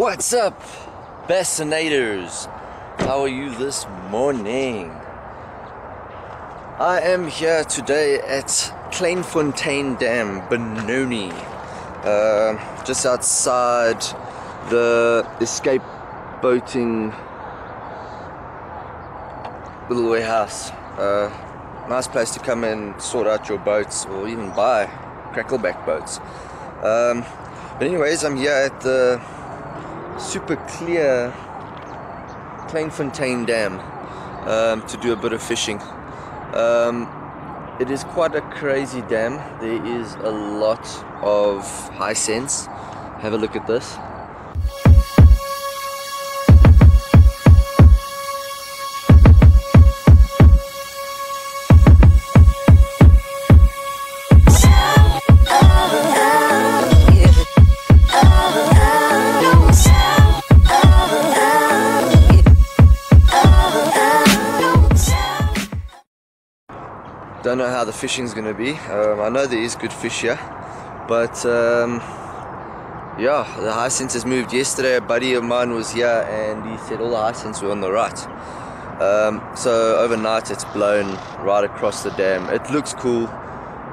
What's up, Bassinators? How are you this morning? I am here today at Kleinfontein Dam, Benoni, just outside the escape boating little warehouse. Nice place to come and sort out your boats, or even buy crackleback boats. But anyways, I'm here at the super clear Kleinfontein Dam to do a bit of fishing. It is quite a crazy dam. There is a lot of hyacinths. Have a look at this. Don't know how the fishing's gonna be. I know there is good fish here, but yeah, the hyacinths has moved. Yesterday a buddy of mine was here and he said all the hyacinths were on the right. So overnight it's blown right across the dam. It looks cool,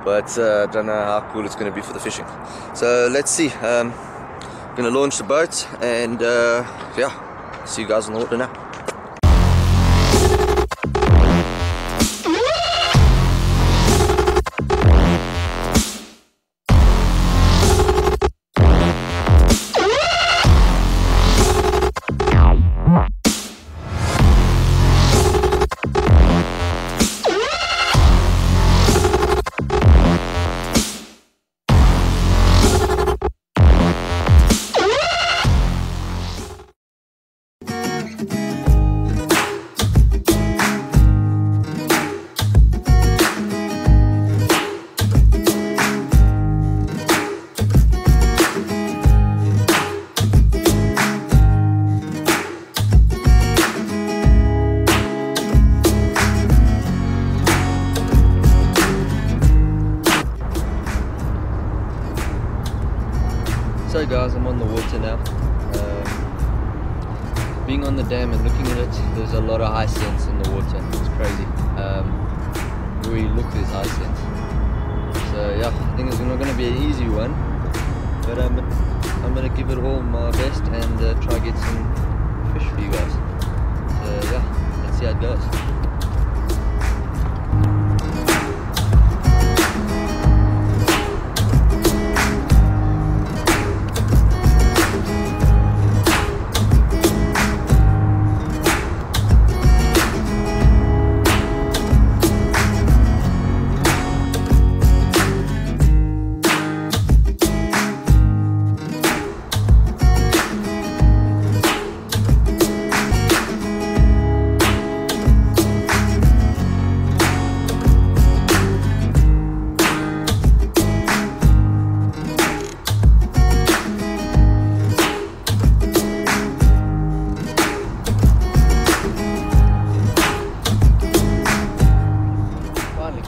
but don't know how cool it's gonna be for the fishing. So let's see. Gonna launch the boat and yeah, see you guys on the water now. So guys, I'm on the water now. Being on the dam and looking at it, there's a lot of hyacinths in the water. It's crazy. Where you look, there's hyacinths. So yeah, I think it's not going to be an easy one, but I'm going to give it all my best and try get some fish for you guys. So yeah, let's see how it goes.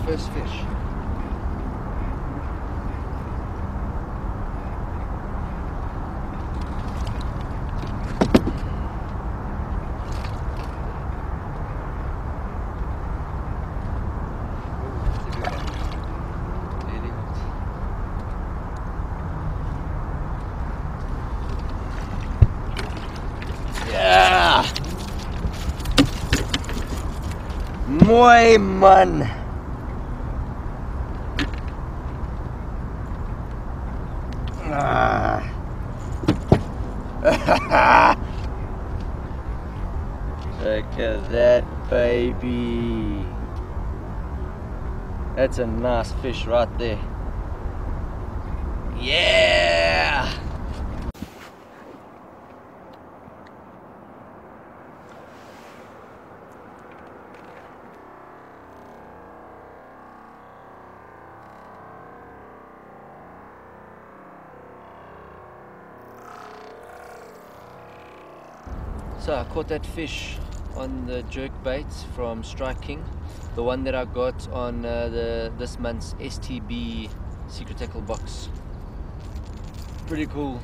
First fish. Yeah! Muy man! Look at that baby. That's a nice fish right there. Yeah! So I caught that fish on the jerk baits from Strike King, the one that I got on this month's STB secret tackle box. Pretty cool.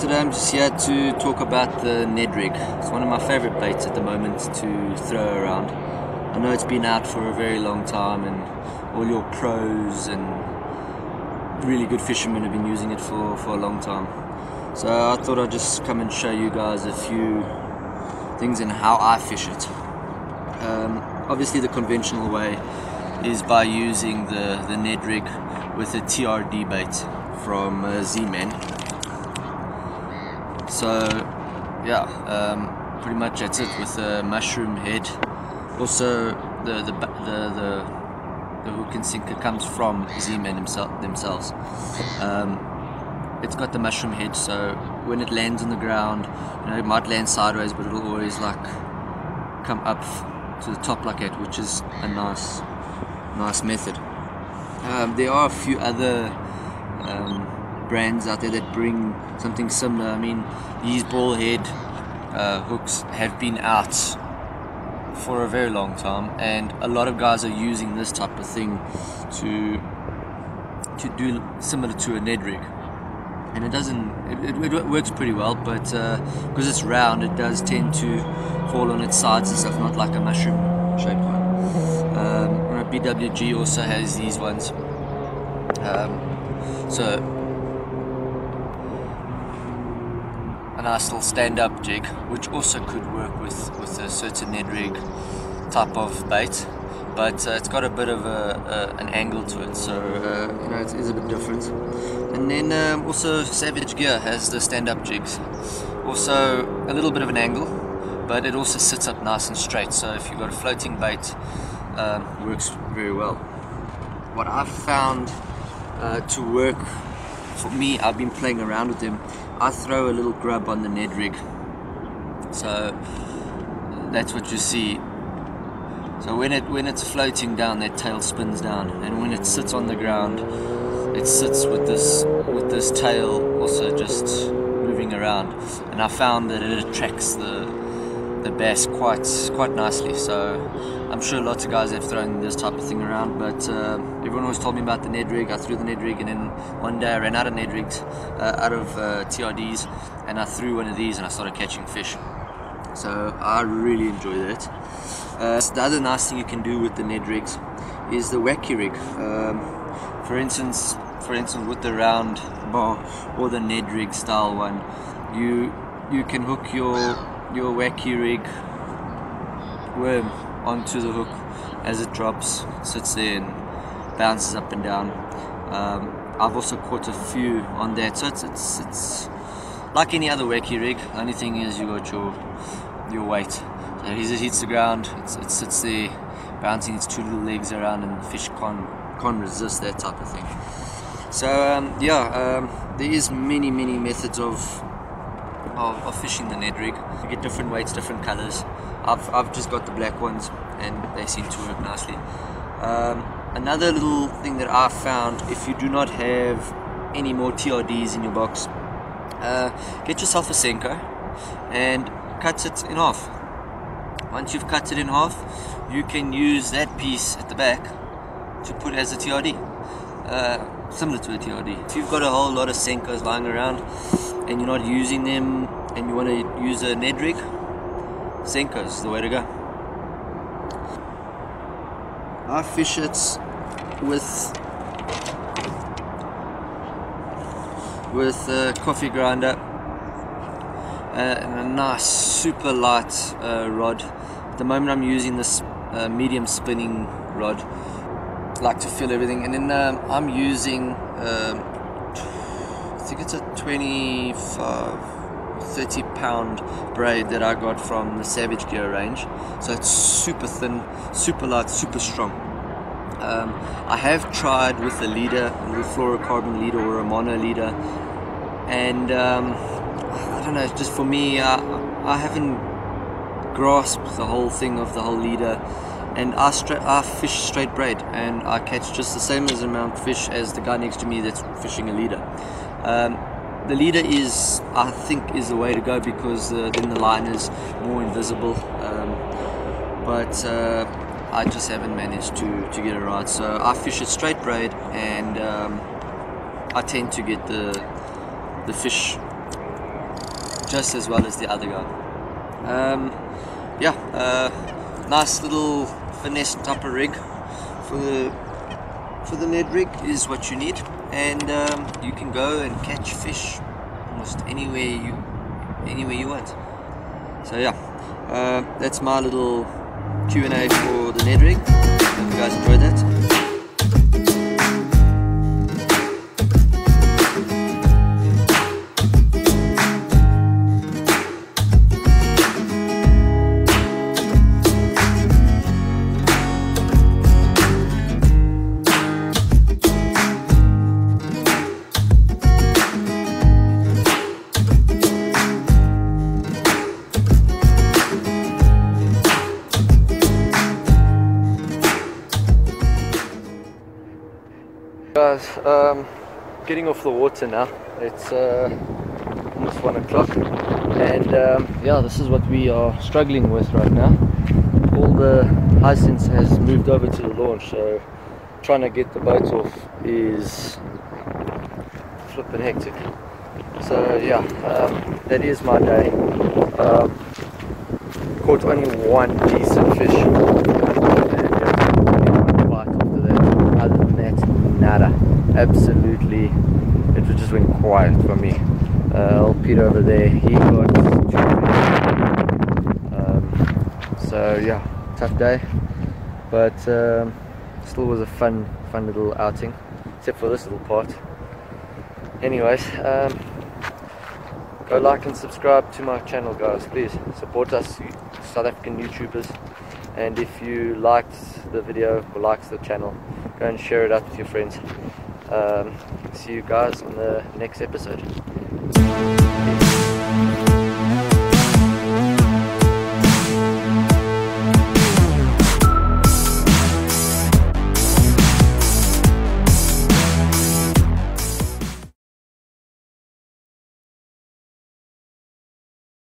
Today I'm just here to talk about the Ned Rig. It's one of my favorite baits at the moment to throw around. I know it's been out for a very long time and all your pros and really good fishermen have been using it for a long time. So I thought I'd just come and show you guys a few things in how I fish it. Obviously the conventional way is by using the Ned Rig with a TRD bait from Z-Man. So yeah, pretty much that's it, with a mushroom head. Also the hook and sinker comes from Z-Man themselves. It's got the mushroom head, so when it lands on the ground, you know, it might land sideways, but it'll always like come up to the top like that, which is a nice method. There are a few other brands out there that bring something similar. I mean, these ball head hooks have been out for a very long time, and a lot of guys are using this type of thing to do similar to a Ned Rig, and it works pretty well, but because it's round, it does tend to fall on its sides and stuff, not like a mushroom shaped one. BWG also has these ones, so a nice little stand-up jig, which also could work with a certain Ned Rig type of bait, but it's got a bit of an angle to it, so you know, it is a bit different. And then also Savage Gear has the stand-up jigs, also a little bit of an angle, but it also sits up nice and straight, so if you've got a floating bait, works very well. What I've found to work for me, I've been playing around with them. I throw a little grub on the Ned Rig, so that's what you see. So when it's floating down, that tail spins down, and when it sits on the ground, it sits with this tail also just moving around, and I found that it attracts the bass quite nicely. So I'm sure lots of guys have thrown this type of thing around, but everyone always told me about the Ned Rig. I threw the Ned Rig, and then one day I ran out of Ned Rigs, out of TRDs, and I threw one of these and I started catching fish. So I really enjoy that. So the other nice thing you can do with the Ned Rigs is the wacky rig. For instance, with the round bar or the Ned Rig style one, you can hook your wacky rig worm onto the hook as it drops, sits there and bounces up and down. I've also caught a few on that, so it's like any other wacky rig. The only thing is you got your weight. So as it hits the ground, it sits there bouncing its two little legs around, and the fish can't resist that type of thing. So there is many methods of fishing the Ned Rig. You get different weights, different colors. I've just got the black ones, and they seem to work nicely. Another little thing that I found, if you do not have any more TRDs in your box, get yourself a Senko and cut it in half. Once you've cut it in half, you can use that piece at the back to put as a TRD, similar to a TRD. If you've got a whole lot of Senkos lying around and you're not using them and you want to use a Ned Rig, Senko's is the way to go. I fish it with a coffee grinder and a nice super light rod. At the moment I'm using this medium spinning rod. I like to feel everything, and then I'm using I think it's a 25 or 30-pound braid that I got from the Savage Gear range. So it's super thin, super light, super strong. I have tried with a leader, with fluorocarbon leader or a mono leader, and I don't know, just for me, I haven't grasped the whole thing of the whole leader, and I fish straight braid, and I catch just the same as amount of fish as the guy next to me that's fishing a leader. The leader is, I think, is the way to go, because then the line is more invisible, but I just haven't managed to get it right. So I fish it straight braid, and I tend to get the fish just as well as the other guy. Nice little finesse type of rig for the Ned Rig is what you need, and you can go and catch fish almost anywhere you want. So yeah, that's my little Q&A for the Ned Rig. Hope you guys enjoyed that. Guys, getting off the water now. It's almost 1 o'clock, and yeah, this is what we are struggling with right now. All the hyacinths has moved over to the launch, so trying to get the boat off is flipping hectic. So yeah, that is my day. Caught only one decent fish, and one bite after that. Other than that, nada. Absolutely, it just went quiet for me. Old Peter over there, he got 2 fish. So yeah, tough day, but still was a fun little outing, except for this little part. Anyways, go like and subscribe to my channel, guys. Please support us, South African YouTubers. And if you liked the video or liked the channel, go and share it out with your friends. See you guys on the next episode.